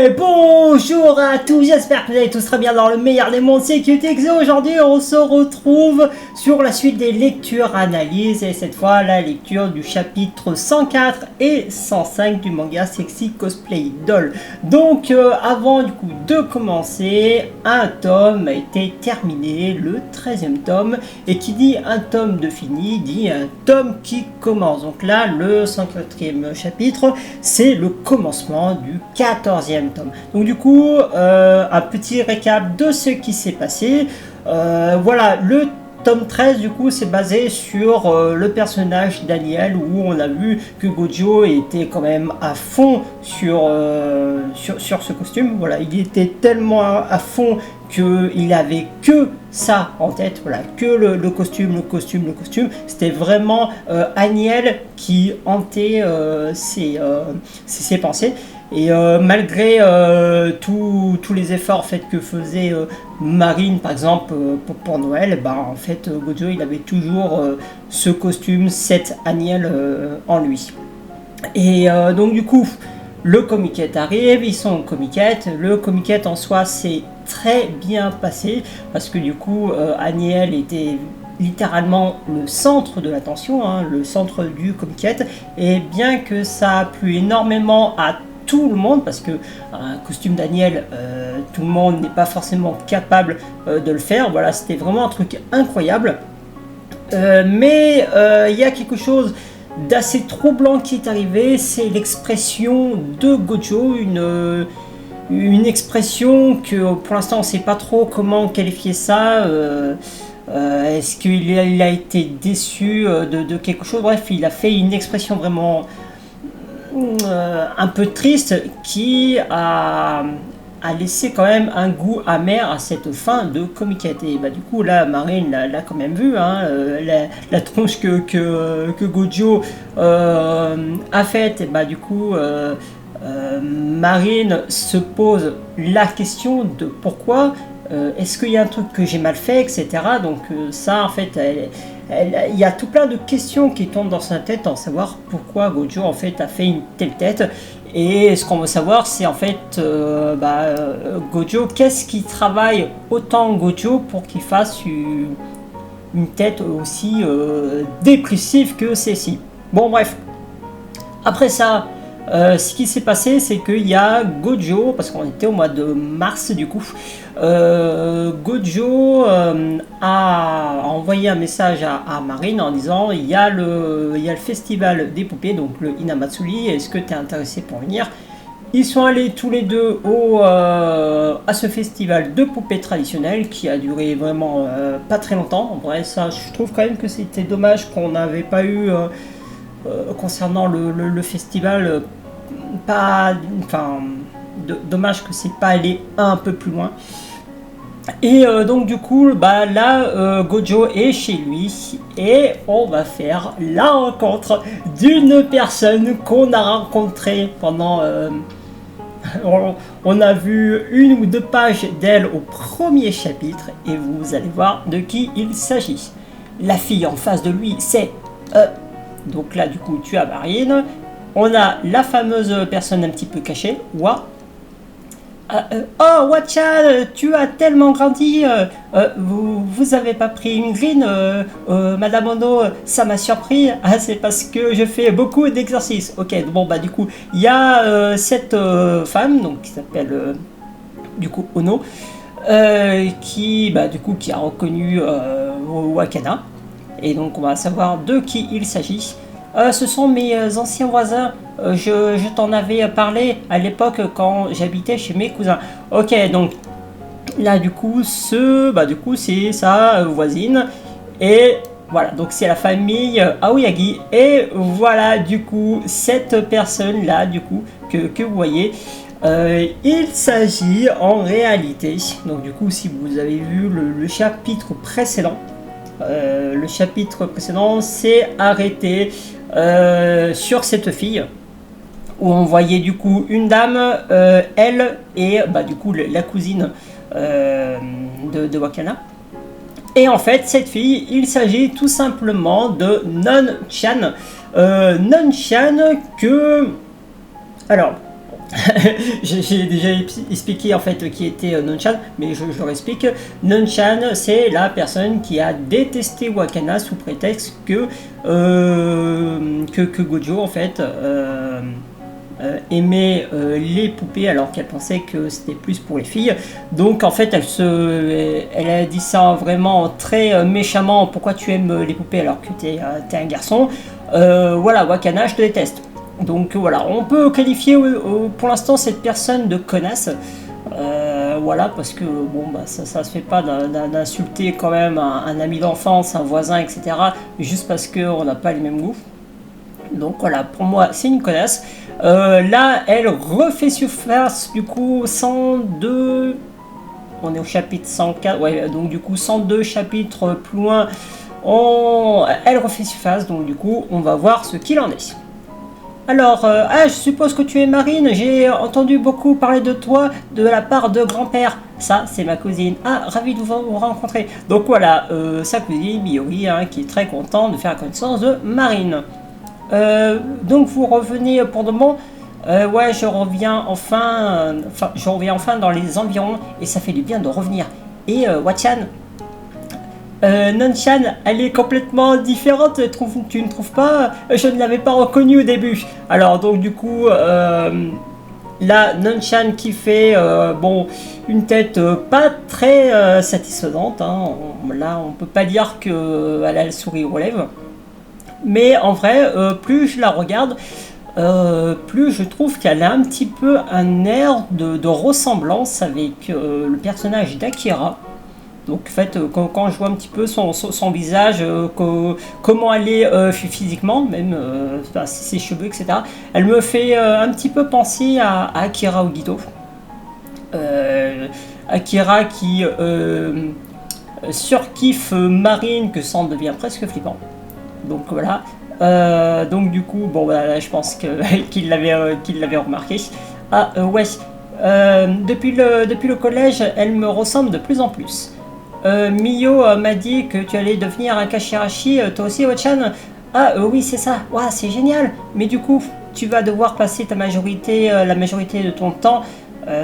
Et bonjour à tous, j'espère que vous allez tous très bien dans le meilleur des mondes, c'est QTX. Aujourd'hui on se retrouve sur la suite des lectures analyses et cette fois la lecture du chapitre 104 et 105 du manga Sexy Cosplay Doll. Donc avant du coup de commencer, un tome a été terminé, le 13e tome, et qui dit un tome de fini dit un tome qui commence. Donc là le 104e chapitre c'est le commencement du 14e tome. Donc du coup, un petit récap de ce qui s'est passé. Voilà, le tome 13 du coup c'est basé sur le personnage Daniel, où on a vu que Gojo était quand même à fond sur ce costume. Voilà, il était tellement à fond qu'il avait que ça en tête, voilà, que le costume. C'était vraiment Aniel qui hantait ses pensées. Et malgré tous les efforts que faisait Marine par exemple pour Noël, en fait Gojo il avait toujours ce costume, cette Aniel en lui. Et donc du coup le comiquette arrive, ils sont au comiquette. Le comiquette en soi c'est très bien passé parce que du coup Aniel était littéralement le centre de l'attention, le centre du comiquette, et bien que ça a plu énormément à tout le monde, parce que un costume Daniel, tout le monde n'est pas forcément capable de le faire. Voilà, c'était vraiment un truc incroyable. Mais il y a quelque chose d'assez troublant qui est arrivé, c'est l'expression de Gojo, une expression que pour l'instant on ne sait pas trop comment qualifier ça. Est-ce qu'il a été déçu de quelque chose? Bref, il a fait une expression vraiment un peu triste qui a laissé quand même un goût amer à cette fin de comiquette. Et du coup là Marine l'a quand même vu, la tronche que Gojo a faite. Et du coup Marine se pose la question de pourquoi, est-ce qu'il y a un truc que j'ai mal fait, etc. Donc ça en fait il y a tout plein de questions qui tombent dans sa tête, en savoir pourquoi Gojo en fait a fait une telle tête. Et ce qu'on veut savoir c'est en fait Gojo, qu'est-ce qui travaille autant Gojo pour qu'il fasse une tête aussi dépressive que celle-ci. Bon bref, après ça ce qui s'est passé c'est qu'il y a Gojo, parce qu'on était au mois de mars du coup, Gojo a envoyé un message à Marine en disant il y a le festival des poupées, donc le Hinamatsuri, est-ce que tu es intéressé pour venir? Ils sont allés tous les deux à ce festival de poupées traditionnelles qui a duré vraiment pas très longtemps. En vrai, ça je trouve quand même que c'était dommage qu'on n'avait pas eu concernant le festival, dommage que c'est pas allé un peu plus loin. Et donc du coup là Gojo est chez lui et on va faire la rencontre d'une personne qu'on a rencontrée pendant on a vu une ou deux pages d'elle au premier chapitre et vous allez voir de qui il s'agit. La fille en face de lui c'est donc là du coup tu as Marine, on a la fameuse personne un petit peu cachée, Wa. Oh Wa-chan, tu as tellement grandi, vous avez pas pris une green, Madame Ono, ça m'a surpris. Ah, c'est parce que je fais beaucoup d'exercices. Ok, bon du coup il y a cette femme donc qui s'appelle du coup Ono, qui a reconnu Wakana. Et donc on va savoir de qui il s'agit. Ce sont mes anciens voisins, je t'en avais parlé à l'époque quand j'habitais chez mes cousins. Ok, donc là du coup c'est sa voisine. Et voilà, donc c'est la famille Aoyagi. Et voilà du coup cette personne là du coup que vous voyez. Il s'agit en réalité, donc du coup si vous avez vu le chapitre précédent, s'est arrêté sur cette fille où on voyait du coup une dame, elle et du coup la cousine de Wakana. Et en fait cette fille, il s'agit tout simplement de Non-chan. Non-chan que... Alors J'ai déjà expliqué en fait qui était Nonchan, mais je leur explique. Nonchan, c'est la personne qui a détesté Wakana sous prétexte que Gojo en fait aimait les poupées alors qu'elle pensait que c'était plus pour les filles. Donc en fait elle a dit ça vraiment très méchamment. Pourquoi tu aimes les poupées alors que t'es un garçon? Voilà, Wakana, je te déteste. Donc voilà, on peut qualifier pour l'instant cette personne de connasse. Voilà, parce que bon, bah, ça se fait pas d'insulter quand même un ami d'enfance, un voisin, etc. Juste parce qu'on n'a pas les mêmes goûts. Donc voilà, pour moi, c'est une connasse. Là, elle refait surface, du coup, 102. On est au chapitre 104, ouais, donc du coup, 102 chapitres plus loin. Elle refait surface, donc du coup, on va voir ce qu'il en est. Alors, je suppose que tu es Marine, j'ai entendu beaucoup parler de toi de la part de grand-père. Ça, c'est ma cousine. Ah, ravi de vous rencontrer. Donc voilà, sa cousine, Miori, hein, qui est très content de faire la connaissance de Marine. Donc vous revenez pour de bon. Ouais, je reviens enfin dans les environs et ça fait du bien de revenir. Et Wachan, Nonchan, elle est complètement différente, tu ne trouves pas? Je ne l'avais pas reconnue au début. Alors donc du coup, là, Nonchan qui fait bon, une tête pas très satisfaisante. Hein. Là, on peut pas dire qu'elle a le sourire aux lèvres. Mais en vrai, plus je la regarde, plus je trouve qu'elle a un petit peu un air de ressemblance avec le personnage d'Akira. Donc en fait, quand je vois un petit peu son visage, comment elle est physiquement, même ses cheveux, etc., elle me fait un petit peu penser à Akira Ogito. Akira qui surkiffe Marine, que ça en devient presque flippant. Donc voilà. Donc du coup, bon, bah, je pense qu'il l'avait remarqué. Ah ouais. Depuis le collège, elle me ressemble de plus en plus. Miyo m'a dit que tu allais devenir un Kashirashi, toi aussi, Wachan? Ah oui, c'est ça. Wow, c'est génial. Mais du coup, tu vas devoir passer la majorité de ton temps,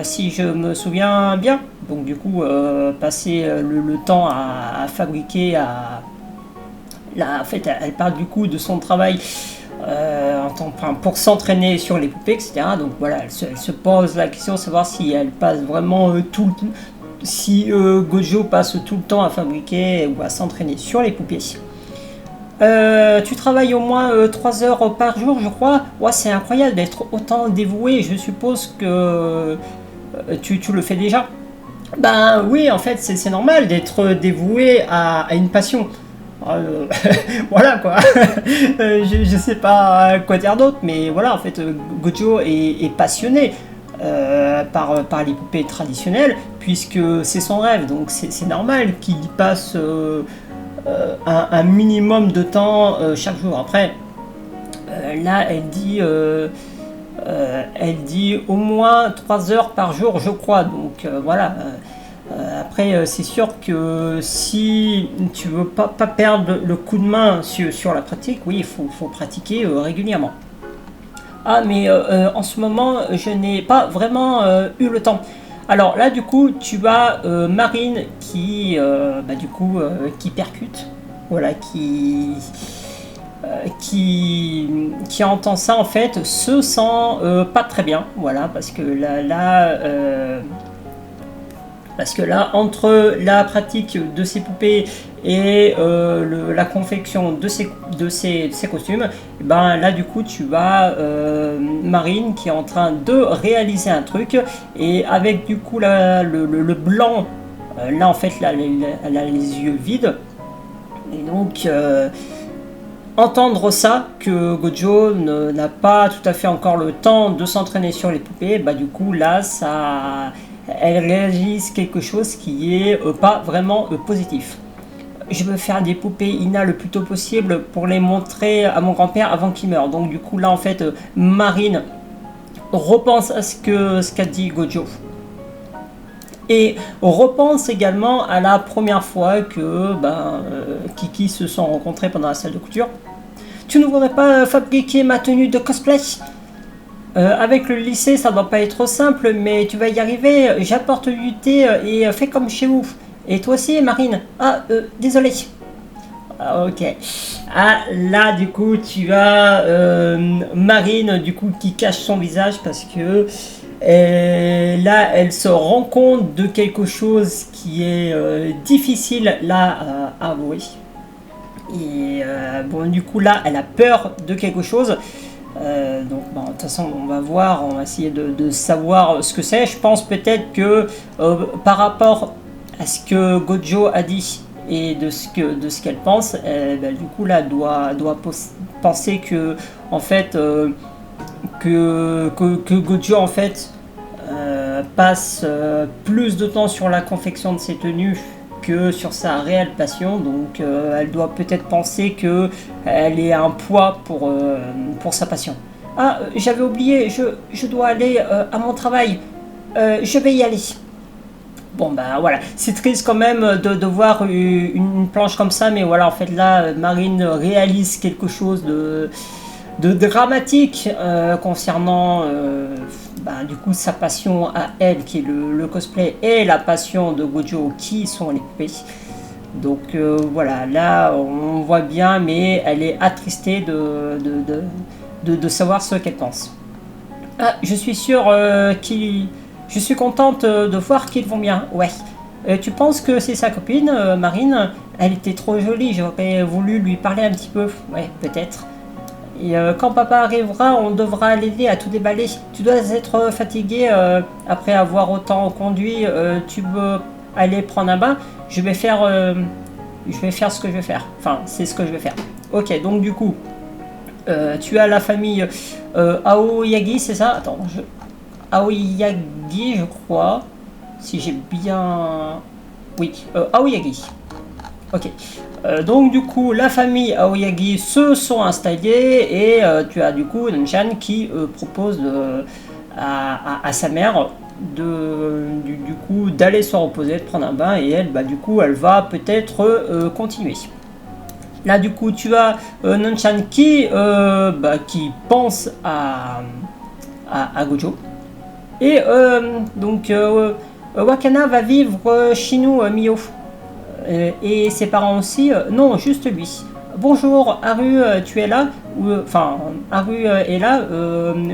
si je me souviens bien. Donc du coup, passer le temps à fabriquer, Là, en fait, elle parle du coup de son travail pour s'entraîner sur les poupées, etc. Donc voilà, elle se pose la question de savoir si elle passe vraiment si Gojo passe tout le temps à fabriquer ou à s'entraîner sur les poupées. Tu travailles au moins 3 heures par jour, je crois. Ouais, c'est incroyable d'être autant dévoué. Je suppose que tu le fais déjà. Ben oui, en fait, c'est normal d'être dévoué à une passion. Voilà quoi. Je sais pas quoi dire d'autre, mais voilà, en fait, Gojo est passionné par les poupées traditionnelles, puisque c'est son rêve, donc c'est normal qu'il y passe un minimum de temps chaque jour. Après, là, elle dit au moins 3 heures par jour, je crois, donc voilà. Après, c'est sûr que si tu veux pas perdre le coup de main sur la pratique, oui, il faut pratiquer régulièrement. Ah, mais en ce moment, je n'ai pas vraiment eu le temps. Alors là, du coup, tu as Marine qui percute, voilà, qui entend ça en fait, se sent pas très bien, voilà, parce que là, entre la pratique de ces poupées et la confection de ces costumes, ben là du coup tu as Marine qui est en train de réaliser un truc, et avec du coup le blanc, là en fait là, elle a les yeux vides, et donc entendre ça, que Gojo n'a pas tout à fait encore le temps de s'entraîner sur les poupées, bah du coup là elle réalise quelque chose qui est pas vraiment positif. Je veux faire des poupées Ina le plus tôt possible pour les montrer à mon grand-père avant qu'il meure. Donc du coup là en fait Marine repense à ce qu'a dit Gojo. Et repense également à la première fois que Kiki se sont rencontrés pendant la salle de couture. Tu ne voudrais pas fabriquer ma tenue de cosplay? Avec le lycée, ça doit pas être simple, mais tu vas y arriver. J'apporte du thé et fais comme chez vous. Et toi aussi, Marine. Ah, désolé. Ah, ok. Ah, là, du coup, tu as Marine, du coup, qui cache son visage parce que là, elle se rend compte de quelque chose qui est difficile là à avouer. Et bon, du coup, là, elle a peur de quelque chose. Donc, bon, de toute façon, on va voir, on va essayer de savoir ce que c'est. Je pense peut-être que par rapport à ce que Gojo a dit et de ce qu'elle pense, ben, du coup, là, doit penser que, en fait, que Gojo, en fait, passe plus de temps sur la confection de ses tenues que sur sa réelle passion, donc elle doit peut-être penser que elle est un poids pour sa passion. Ah, j'avais oublié, je dois aller à mon travail. Je vais y aller. Bon bah voilà, c'est triste quand même de voir une planche comme ça, mais voilà, en fait là, Marine réalise quelque chose de dramatique concernant bah, du coup sa passion à elle qui est le cosplay et la passion de Gojo qui sont les poupées. Donc voilà, là on voit bien, mais elle est attristée de savoir ce qu'elle pense. Ah, je suis sûre qu'il... Je suis contente de voir qu'ils vont bien, ouais. Tu penses que c'est sa copine, Marine? Elle était trop jolie, j'aurais voulu lui parler un petit peu. Ouais, peut-être. Et quand papa arrivera, on devra l'aider à tout déballer. Tu dois être fatigué après avoir autant conduit. Tu veux aller prendre un bain? Je vais faire ce que je vais faire. Enfin, c'est ce que je vais faire. Ok, donc du coup, tu as la famille Aoyagi, c'est ça? Attends, Aoyagi, je crois. Si j'ai bien... Oui, Aoyagi. Ok. Donc du coup, la famille Aoyagi se sont installés et tu as du coup Nanchan qui propose à sa mère du coup d'aller se reposer, de prendre un bain et elle, bah, du coup, elle va peut-être continuer. Là, du coup, tu as Nanchan qui pense à Gojo. Et donc, Wakana va vivre chez nous, Mio. Et ses parents aussi. Non, juste lui. Bonjour, Haru, tu es là? Enfin, Haru est là.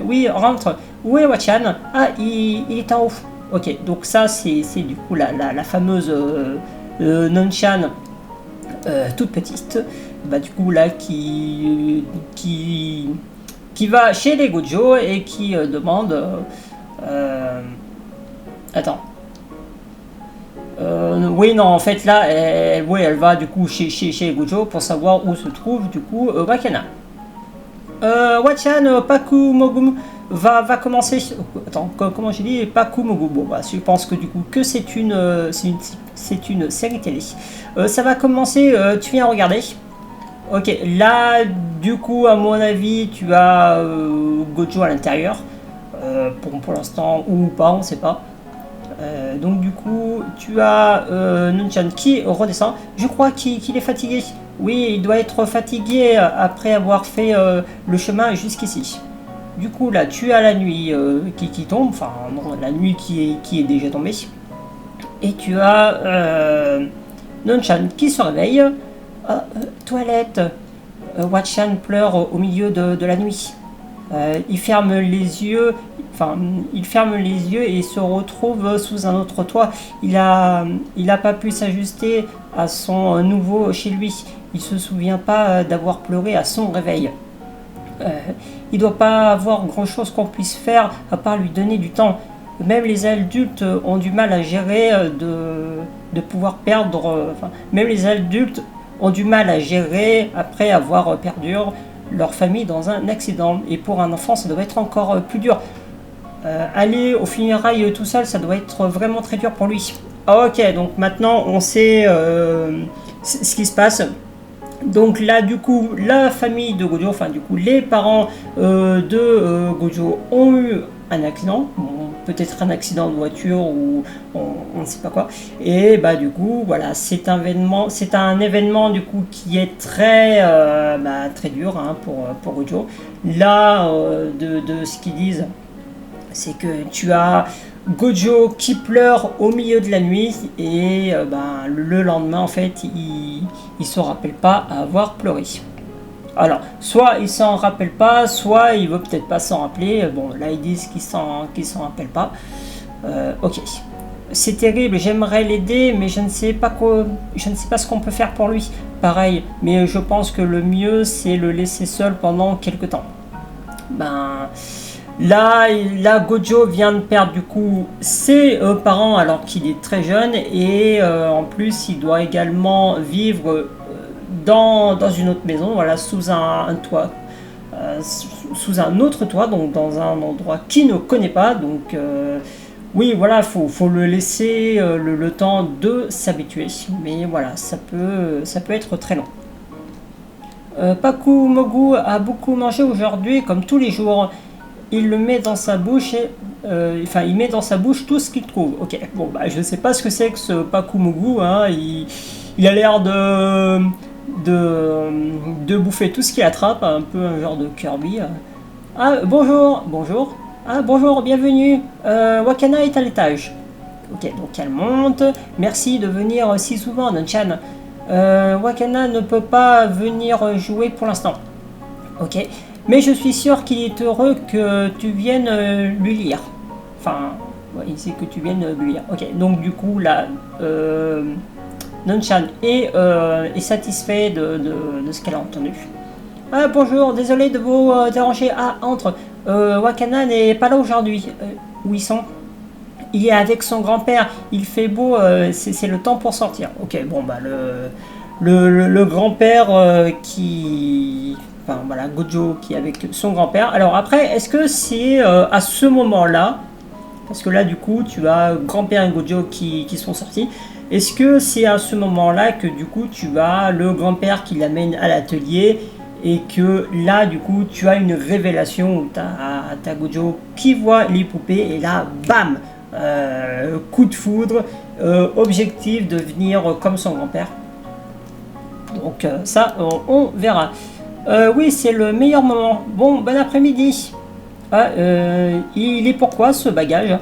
Oui, rentre. Où est Wachan? Ah, il est en haut. Ok, donc ça, c'est du coup la fameuse Nonchan toute petite. Bah, du coup, là, qui va chez les Gojo et qui demande... attends. Oui, non, en fait, là, elle va du coup chez Gojo pour savoir où se trouve du coup Wakana. Wachan Pakumogu va commencer. Attends, comment j'ai dit Pakumogu. Bon, bah, je pense que du coup, que c'est une série télé. Ça va commencer, tu viens regarder. Ok, là, du coup, à mon avis, tu as Gojo à l'intérieur. Pour l'instant, ou pas, on sait pas. Donc du coup, tu as Nunchan qui redescend. Je crois qu'il est fatigué. Oui, il doit être fatigué après avoir fait le chemin jusqu'ici. Du coup, là, tu as la nuit qui tombe. Enfin, non, la nuit qui est déjà tombée. Et tu as Nunchan qui se réveille. Toilette. Wachan pleure au milieu de la nuit. Il ferme les yeux. Enfin, il ferme les yeux et se retrouve sous un autre toit. Il a pas pu s'ajuster à son nouveau chez lui. Il se souvient pas d'avoir pleuré à son réveil. Il doit pas avoir grand chose qu'on puisse faire à part lui donner du temps. Même les adultes ont du mal à gérer de pouvoir perdre. Même les adultes ont du mal à gérer après avoir perdu leur famille dans un accident. Et pour un enfant, ça doit être encore plus dur. Aller aux funérailles tout seul, ça doit être vraiment très dur pour lui. Ok, donc maintenant on sait ce qui se passe. Donc là, du coup, la famille de Gojo, enfin du coup les parents de Gojo ont eu un accident. Bon, peut-être un accident de voiture ou on ne sait pas quoi. Et bah du coup voilà, c'est un événement du coup qui est très dur hein, pour Gojo. Là de ce qu'ils disent, c'est que tu as Gojo qui pleure au milieu de la nuit et le lendemain en fait il se rappelle pas avoir pleuré. Alors, soit il s'en rappelle pas, soit il veut peut-être pas s'en rappeler. Bon, là ils disent qu'il s'en rappelle pas. Ok, c'est terrible. J'aimerais l'aider, mais je ne sais pas ce qu'on peut faire pour lui. Pareil, mais je pense que le mieux c'est le laisser seul pendant quelques temps. Là, Gojo vient de perdre du coup ses parents alors qu'il est très jeune et en plus il doit également vivre dans une autre maison, voilà, sous un toit, sous un autre toit, donc dans un endroit qu'il ne connaît pas. Donc oui, voilà, faut le laisser le temps de s'habituer. Mais voilà, ça peut être très long. Paku Mogu a beaucoup mangé aujourd'hui, comme tous les jours. Il le met dans sa bouche il met dans sa bouche tout ce qu'il trouve. Ok, bon je sais pas ce que c'est que ce Paku Mogu, hein. Il a l'air de bouffer tout ce qu'il attrape, un peu un genre de Kirby. Ah bonjour. Ah bonjour, bienvenue. Wakana est à l'étage. Ok, donc elle monte. Merci de venir si souvent, Nanchan. Wakana ne peut pas venir jouer pour l'instant. Ok. Mais je suis sûr qu'il est heureux que tu viennes lui lire. Enfin, ouais, il sait que tu viennes lui lire. Ok, donc du coup, là, Nanchan est satisfait de ce qu'elle a entendu. Ah, bonjour, désolé de vous déranger. Ah, entre. Wakana n'est pas là aujourd'hui. Où ils sont? Il est avec son grand-père. Il fait beau, c'est le temps pour sortir. Ok, bon, le grand-père qui... Enfin voilà, Gojo qui est avec son grand-père. Alors après, est-ce que c'est à ce moment-là, parce que là du coup tu as grand-père et Gojo qui sont sortis, est-ce que c'est à ce moment-là que du coup tu as le grand-père qui l'amène à l'atelier et que là du coup tu as une révélation où tu as Gojo qui voit les poupées et là bam, coup de foudre, objectif de devenir comme son grand-père. Donc ça on verra. Oui, c'est le meilleur moment. Bon après-midi. Ah, il est pourquoi ce bagage?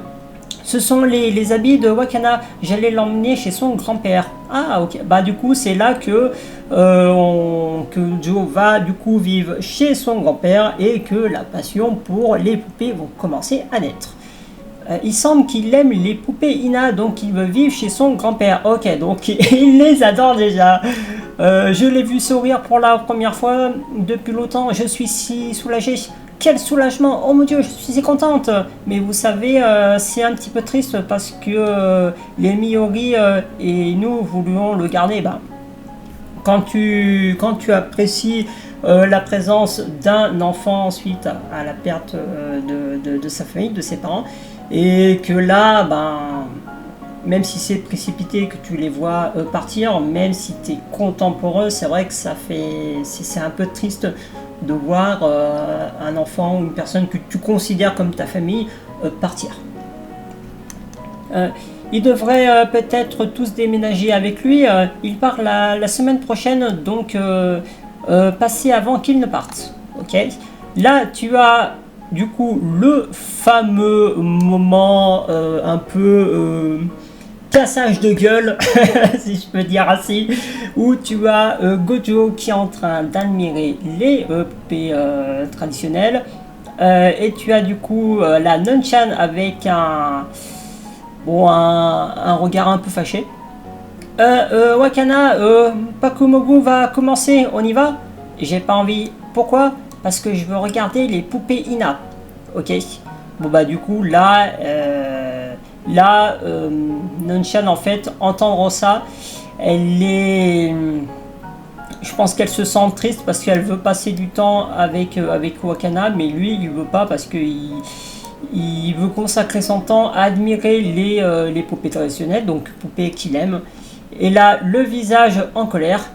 Ce sont les habits de Wakana. J'allais l'emmener chez son grand-père. Ah, ok. Bah du coup, c'est là que Joe va du coup vivre chez son grand-père et que la passion pour les poupées vont commencer à naître. Il semble qu'il aime les poupées Ina, donc il veut vivre chez son grand-père. Ok, donc il les adore déjà. Je l'ai vu sourire pour la première fois depuis longtemps. Je suis si soulagée. Quel soulagement! Oh mon dieu, je suis si contente! Mais vous savez, c'est un petit peu triste parce que les Miyori et nous voulions le garder. Quand tu apprécies la présence d'un enfant suite à la perte de sa famille, de ses parents, et que là, même si c'est précipité, que tu les vois partir, même si tu es content pour eux, c'est vrai que c'est un peu triste de voir un enfant ou une personne que tu considères comme ta famille partir. Ils devraient peut-être tous déménager avec lui. Il part la semaine prochaine, donc passer avant qu'il ne parte. Ok. Là, tu as du coup le fameux moment un peu cassage de gueule, si je peux dire ainsi, où tu as Gojo qui est en train d'admirer les poupées traditionnelles, et tu as du coup la Nanchan avec un regard un peu fâché. Wakana, Paku Mogu va commencer, on y va? J'ai pas envie. Pourquoi? Parce que je veux regarder les poupées Ina. Ok. Bon du coup là Nanchan en fait entendre ça, je pense qu'elle se sent triste parce qu'elle veut passer du temps avec Wakana, mais lui il veut pas parce que il veut consacrer son temps à admirer les poupées traditionnelles, donc poupées qu'il aime. Et là le visage en colère.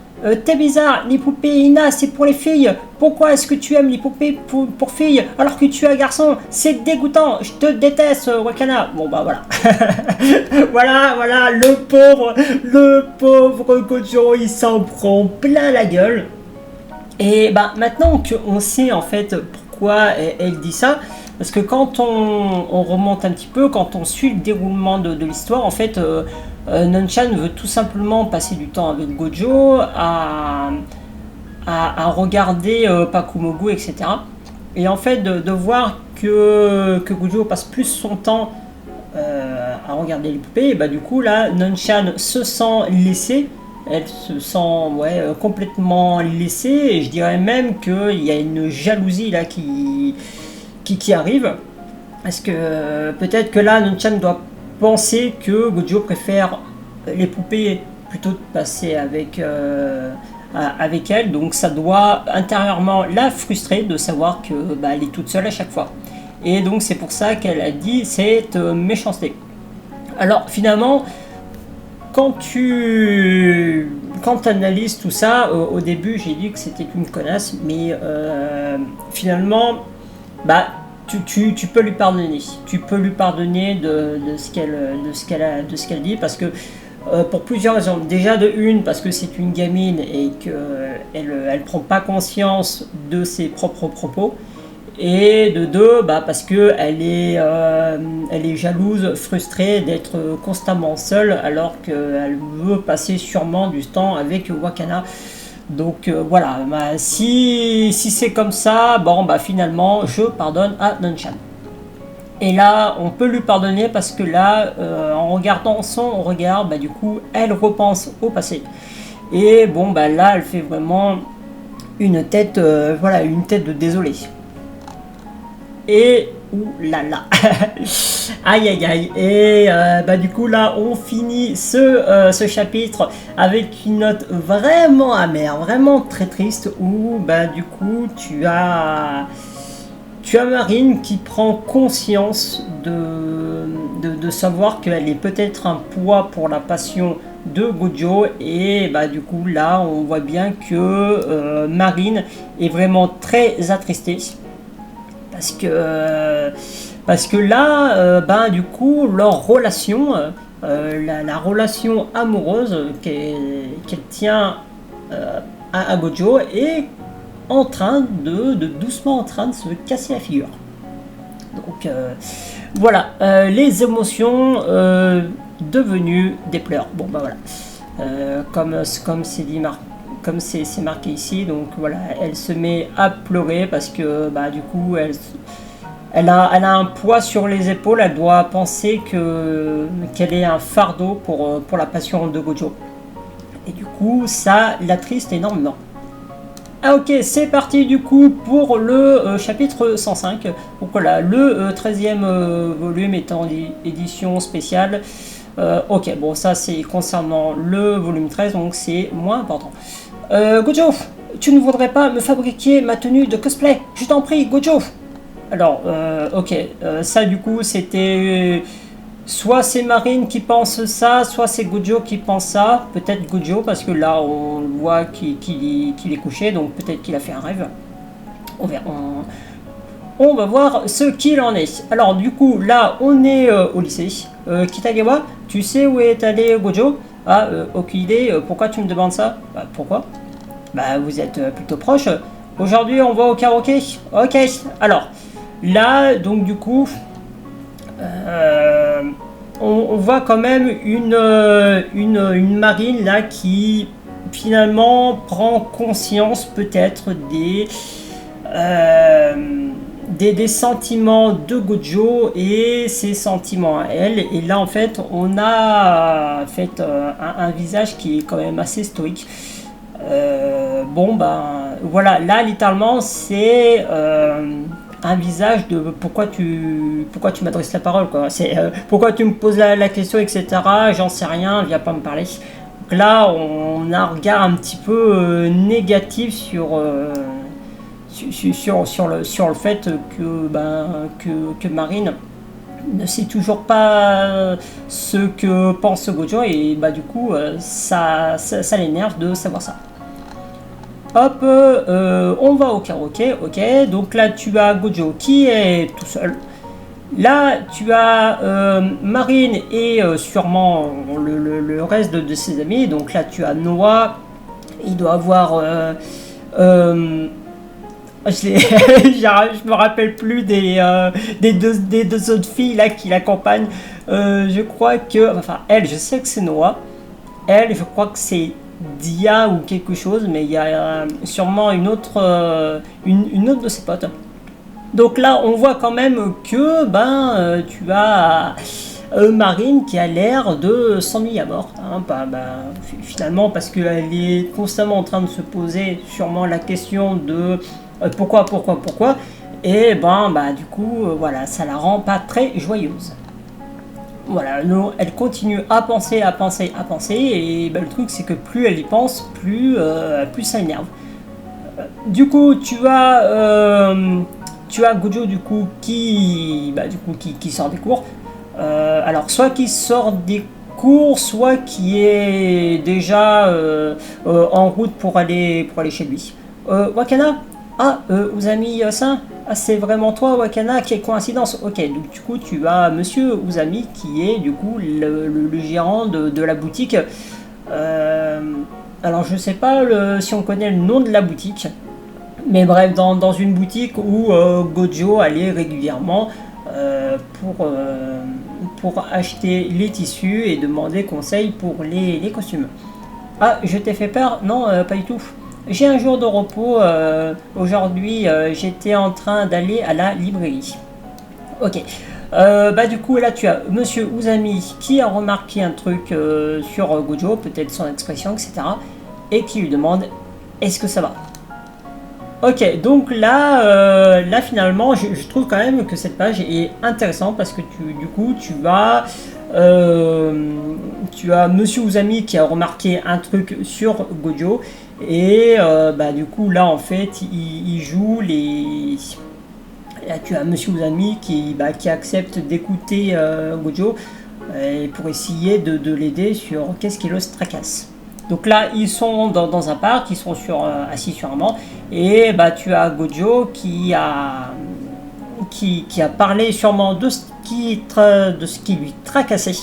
T'es bizarre, les poupées Ina c'est pour les filles. Pourquoi est-ce que tu aimes les poupées pour filles alors que tu es un garçon? C'est dégoûtant, je te déteste Wakana. Bon bah voilà. Voilà, le pauvre Gojo il s'en prend plein la gueule. Et bah maintenant qu'on sait en fait pourquoi elle dit ça, parce que quand on remonte un petit peu, quand on suit le déroulement de l'histoire, en fait, Nanchan veut tout simplement passer du temps avec Gojo, à regarder Pakumogu, etc. Et en fait, de voir que Gojo passe plus son temps à regarder les poupées, et bah du coup là, Nanchan se sent laissée. Elle se sent complètement laissée, et je dirais même qu'il y a une jalousie là qui arrive. Parce que peut-être que là, Nanchan doit penser que Gojo préfère les poupées plutôt de passer avec elle. Donc ça doit intérieurement la frustrer de savoir que elle est toute seule à chaque fois. Et donc c'est pour ça qu'elle a dit cette méchanceté. Alors finalement, quand tu analyses tout ça, au début j'ai dit que c'était une connasse, mais finalement, tu peux lui pardonner. Tu peux lui pardonner de ce qu'elle dit, parce que pour plusieurs raisons. Déjà de une, parce que c'est une gamine et qu'elle prend pas conscience de ses propres propos. Et de deux, parce que elle est jalouse, frustrée d'être constamment seule, alors qu'elle veut passer sûrement du temps avec Wakana. Donc voilà, si c'est comme ça, finalement, je pardonne à Nanchan. Et là, on peut lui pardonner parce que là, en regardant son regard, du coup, elle repense au passé. Et là, elle fait vraiment une tête, une tête de désolé. Et oulala, aïe aïe aïe. Et du coup là on finit ce chapitre avec une note vraiment amère, vraiment très triste, où du coup tu as Marine qui prend conscience de savoir qu'elle est peut-être un poids pour la passion de Gojo. Et du coup là on voit bien que Marine est vraiment très attristée. Parce que là, du coup, leur relation, la relation amoureuse qu'elle tient à Gojo est en train doucement en train de se casser la figure. Donc voilà, les émotions devenues des pleurs. Bon voilà, comme c'est dit comme c'est marqué ici, donc voilà, elle se met à pleurer parce que du coup elle a un poids sur les épaules. Elle doit penser qu'elle est un fardeau pour la passion de Gojo, et du coup ça l'attriste énormément. Ah ok, c'est parti du coup pour le chapitre 105. Donc voilà, le 13e volume est en édition spéciale. Ok, bon ça c'est concernant le volume 13, donc c'est moins important. Gojo, tu ne voudrais pas me fabriquer ma tenue de cosplay? Je t'en prie, Gojo. Alors, ok, ça du coup c'était... soit c'est Marine qui pense ça, soit c'est Gojo qui pense ça. Peut-être Gojo, parce que là on voit qu'il est couché, donc peut-être qu'il a fait un rêve. On verra. On va voir ce qu'il en est. Alors du coup, là on est au lycée. Kitagawa, tu sais où est allé Gojo? Ah, aucune idée. Pourquoi tu me demandes ça? Pourquoi? Vous êtes plutôt proche. Aujourd'hui, on va au karaoké. Ok. Alors, là, donc du coup, on voit quand même une Marine là qui finalement prend conscience peut-être des sentiments de Gojo et ses sentiments à elle. Et là en fait on a un visage qui est quand même assez stoïque. Voilà, là littéralement c'est un visage de pourquoi tu m'adresses la parole, quoi. C'est pourquoi tu me poses la question, etc. J'en sais rien, viens pas me parler. Donc là on a un regard un petit peu négatif sur le fait que Marine ne sait toujours pas ce que pense Gojo, et du coup ça l'énerve de savoir ça. hop, on va au karaoké, ok. Donc là, tu as Gojo qui est tout seul. Là, tu as Marine et sûrement le reste de ses amis. Donc là, tu as Noah. Il doit avoir... je me rappelle plus des deux autres filles là qui l'accompagnent. Je crois que... Enfin, elle, je sais que c'est Noah. Elle, je crois que c'est Dia ou quelque chose. Mais il y a sûrement une autre de ses potes. Donc là, on voit quand même que tu as Marine qui a l'air de s'ennuyer à mort. Hein, finalement, parce qu'elle est constamment en train de se poser sûrement la question de pourquoi. Et du coup, voilà, ça la rend pas très joyeuse. Voilà, elle continue à penser. Et le truc, c'est que plus elle y pense, plus ça énerve. Du coup, tu as Gojo qui sort des cours. Alors soit qui sort des cours, soit qui est déjà en route pour aller chez lui. Wakana, Uzami San, c'est vraiment toi Wakana, quelle coïncidence. Ok, donc du coup tu as Monsieur Uzami qui est du coup le gérant de la boutique. Alors je sais pas si on connaît le nom de la boutique. Mais bref, dans une boutique où Gojo allait régulièrement pour acheter les tissus et demander conseil pour les costumes. Ah, je t'ai fait peur? Non, pas du tout. J'ai un jour de repos. Aujourd'hui, j'étais en train d'aller à la librairie. Ok. Du coup, là, tu as Monsieur Uzami qui a remarqué un truc sur Gojo, peut-être son expression, etc. Et qui lui demande, est-ce que ça va? Ok, donc là, finalement, je trouve quand même que cette page est intéressante parce que tu as Monsieur Uzami qui a remarqué un truc sur Gojo et du coup là en fait il joue les... Là, tu as Monsieur Uzami qui accepte d'écouter Gojo pour essayer de l'aider sur qu'est-ce qui le tracasse. Donc là, ils sont dans un parc, ils sont assis sur un banc, et tu as Gojo qui a parlé sûrement de ce qui lui tracassait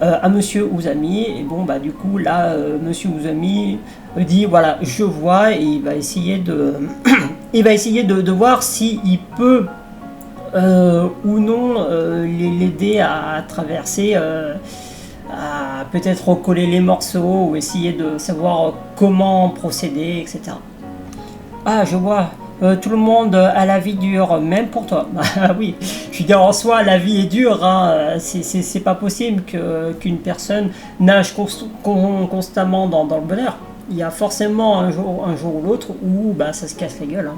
à Monsieur Uzami. Et du coup là, Monsieur Uzami dit voilà, je vois, et il va essayer de voir s'il peut ou non l'aider à traverser. À peut-être recoller les morceaux ou essayer de savoir comment procéder, etc. Ah, je vois, tout le monde a la vie dure, même pour toi. Oui, je veux dire, en soi, la vie est dure, hein. C'est pas possible qu'une personne nage constamment dans le bonheur. Il y a forcément un jour ou l'autre où ça se casse la gueule. Hein.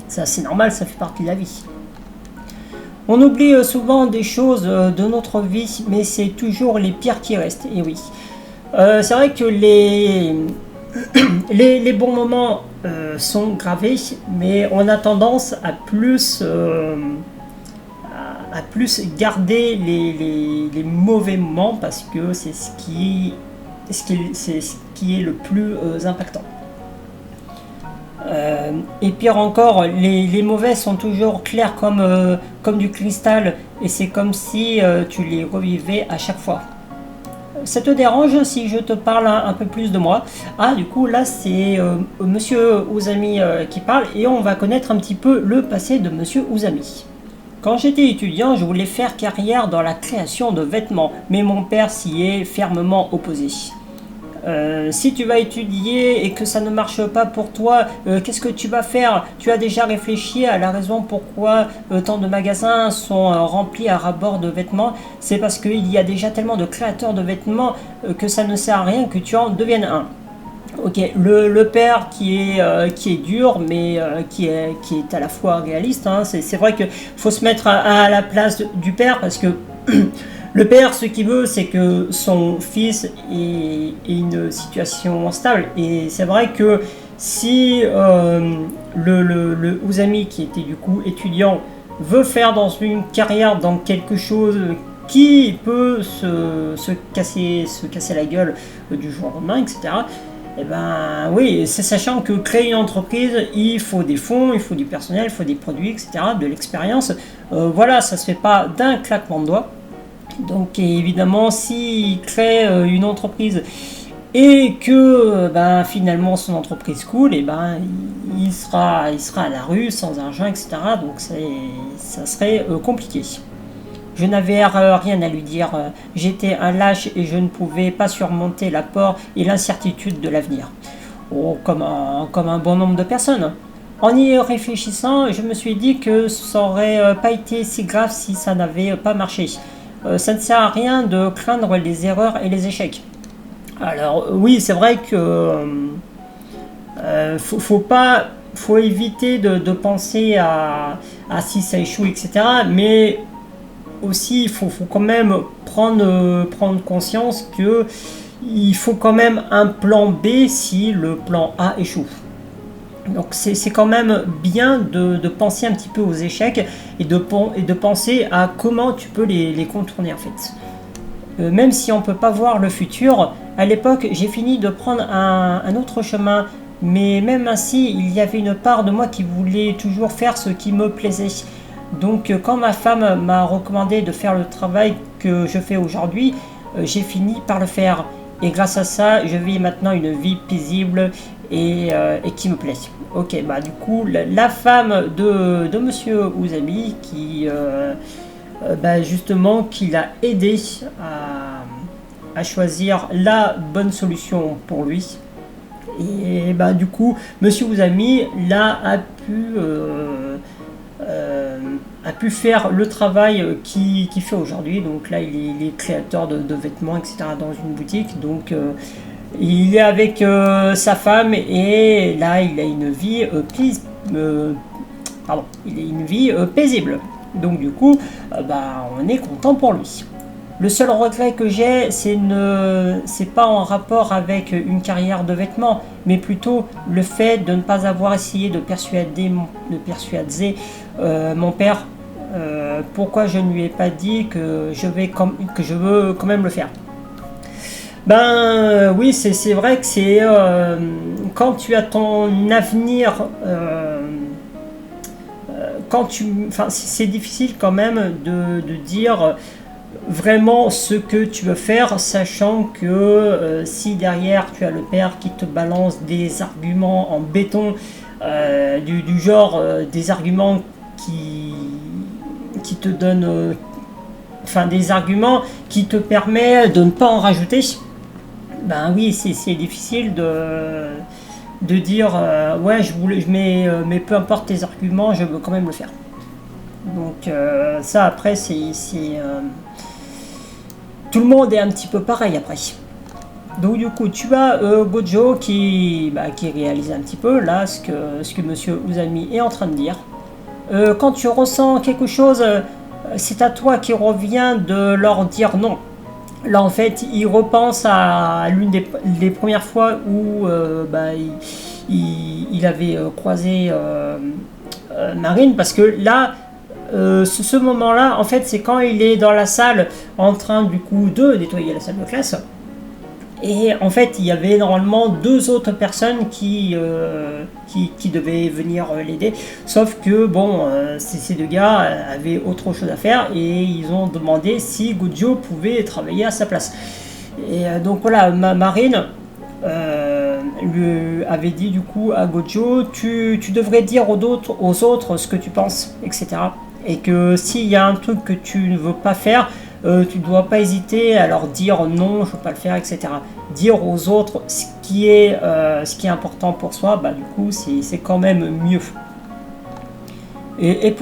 Ça, c'est normal, ça fait partie de la vie. On oublie souvent des choses de notre vie, mais c'est toujours les pires qui restent. Et oui, c'est vrai que les bons moments sont gravés, mais on a tendance à plus garder les mauvais moments parce que c'est ce qui est le plus impactant. Et pire encore, les mauvais sont toujours clairs comme du cristal et c'est comme si tu les revivais à chaque fois. Ça te dérange si je te parle un peu plus de moi? Ah, du coup là c'est Monsieur Uzami qui parle et on va connaître un petit peu le passé de Monsieur Uzami. Quand j'étais étudiant, je voulais faire carrière dans la création de vêtements, mais mon père s'y est fermement opposé. Si tu vas étudier et que ça ne marche pas pour toi, qu'est-ce que tu vas faire? Tu as déjà réfléchi à la raison pourquoi tant de magasins sont remplis à ras-bord de vêtements? C'est parce qu'il y a déjà tellement de créateurs de vêtements que ça ne sert à rien que tu en deviennes un. Ok, le père qui est dur mais qui est à la fois réaliste, hein. C'est vrai qu'il faut se mettre à la place du père parce que le père, ce qu'il veut, c'est que son fils ait une situation stable. Et c'est vrai que si le Uzami, qui était du coup étudiant, veut faire dans une carrière dans quelque chose qui peut se casser la gueule du jour au lendemain, etc., Eh ben oui, c'est sachant que créer une entreprise, il faut des fonds, il faut du personnel, il faut des produits, etc., de l'expérience. Voilà, ça se fait pas d'un claquement de doigts. Donc évidemment, s'il crée une entreprise et que ben, finalement son entreprise coule, et ben, il sera à la rue sans argent, etc. Donc ça serait compliqué. Je n'avais rien à lui dire. J'étais un lâche et je ne pouvais pas surmonter la peur et l'incertitude de l'avenir. Oh, comme un bon nombre de personnes. En y réfléchissant, je me suis dit que ça n'aurait pas été si grave si ça n'avait pas marché. Ça ne sert à rien de craindre les erreurs et les échecs. Alors oui, c'est vrai que faut éviter de penser à si ça échoue, etc. Mais aussi, faut quand même prendre conscience que il faut quand même un plan B si le plan A échoue. Donc c'est quand même bien de penser un petit peu aux échecs et de penser à comment tu peux les contourner en fait. Même si on ne peut pas voir le futur, à l'époque j'ai fini de prendre un autre chemin, mais même ainsi il y avait une part de moi qui voulait toujours faire ce qui me plaisait. Donc quand ma femme m'a recommandé de faire le travail que je fais aujourd'hui, j'ai fini par le faire. Et grâce à ça, je vis maintenant une vie paisible et qui me plaît. Ok, bah du coup, la femme de Monsieur Ouzami bah, justement, qui l'a aidé à choisir la bonne solution pour lui. Et bah du coup, Monsieur Ouzami là a pu faire le travail qu'il fait aujourd'hui. Donc là, il est créateur de vêtements, etc. dans une boutique. Donc il est avec sa femme et là, il a une vie, il a une vie paisible. Donc du coup, bah, on est content pour lui. Le seul regret que j'ai, c'est pas en rapport avec une carrière de vêtements, mais plutôt le fait de ne pas avoir essayé de persuader mon père pourquoi je ne lui ai pas dit que je veux quand même le faire. Ben oui, c'est vrai que c'est quand tu as ton avenir, c'est difficile quand même de dire vraiment ce que tu veux faire, sachant que si derrière tu as le père qui te balance des arguments en béton, du genre des arguments qui te donnent, des arguments qui te permettent de ne pas en rajouter, ben oui, c'est difficile de dire ouais, mais peu importe tes arguments, je veux quand même le faire. Donc ça après tout le monde est un petit peu pareil après. Donc du coup tu as Gojo qui réalise un petit peu là ce que Monsieur Ouzami est en train de dire. Quand tu ressens quelque chose, c'est à toi qui revient de leur dire non. Là en fait il repense à l'une des premières fois où il avait croisé Marine, parce que là ce moment-là, en fait, c'est quand il est dans la salle en train du coup de nettoyer la salle de classe. Et en fait, il y avait normalement deux autres personnes qui devaient venir l'aider. Sauf que, bon, ces deux gars avaient autre chose à faire et ils ont demandé si Gojo pouvait travailler à sa place. Et donc voilà, Marine lui avait dit du coup à Gojo, tu devrais dire aux autres ce que tu penses, etc. Et que s'il y a un truc que tu ne veux pas faire, tu ne dois pas hésiter à leur dire non, je ne veux pas le faire, etc. Dire aux autres ce qui est important pour soi, bah, du coup, c'est quand même mieux. Et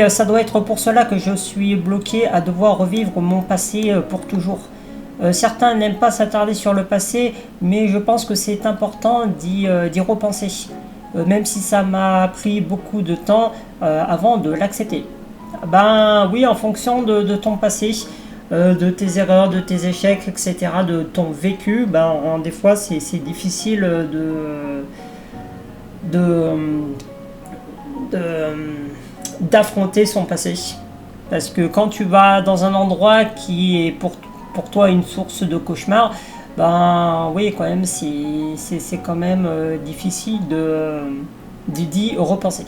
ça doit être pour cela que je suis bloqué à devoir revivre mon passé pour toujours. Certains n'aiment pas s'attarder sur le passé, mais je pense que c'est important d'y repenser. Même si ça m'a pris beaucoup de temps avant de l'accepter. Ben oui, en fonction de ton passé, de tes erreurs, de tes échecs, etc., de ton vécu, des fois c'est difficile d'affronter son passé. Parce que quand tu vas dans un endroit qui est pour toi une source de cauchemar, Ben oui, quand même, c'est quand même difficile d'y repenser.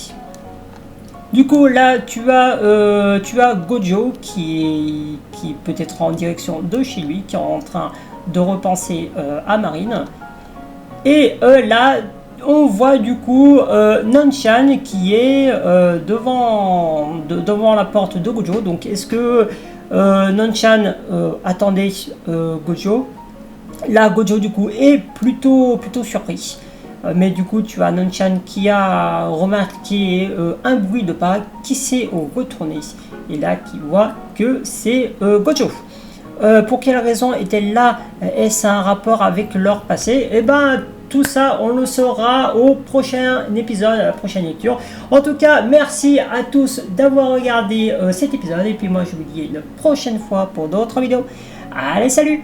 Du coup, là, tu as Gojo qui peut être en direction de chez lui, qui est en train de repenser à Marine. Et là, on voit du coup Nanchan qui est devant la porte de Gojo. Donc, est-ce que Nanchan attendait Gojo? Là, Gojo, du coup, est plutôt surpris. Mais du coup, tu as Nanchan qui a remarqué un bruit de pas, qui s'est retourné. Et là, qui voit que c'est Gojo. Pour quelle raison est-elle là? Est-ce un rapport avec leur passé? Eh ben, tout ça, on le saura au prochain épisode, à la prochaine lecture. En tout cas, merci à tous d'avoir regardé cet épisode. Et puis moi, je vous dis une prochaine fois pour d'autres vidéos. Allez, salut!